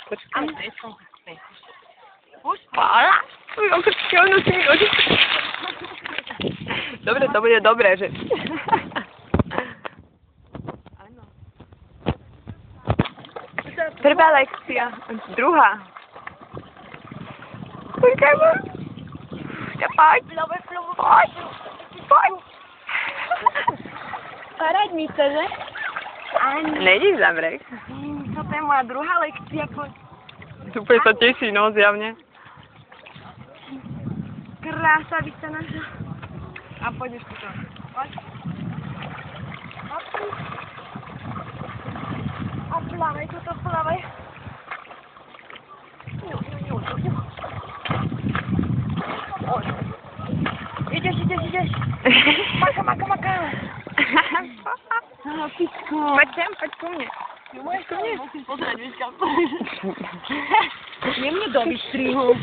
Počkaj. Pála? Ako čo nosí mi oči? Dobre, to bude dobré, že... Prvá lekcia. Druhá. Počkaj ma. Poď. Poď. Poď. Parať mi chce, že? Áno. Nejdeš za breh. Toto je moja druhá lekcia. Poď. Super sa teší, no, zjavne. Krásavica naša. A pôjdeš tu. Poď. A plávaj, toto plávaj. Ideš. Maka. Poď sem, poď ku mne. Musím pozrieť, víš kam. Jemne do vystrihu.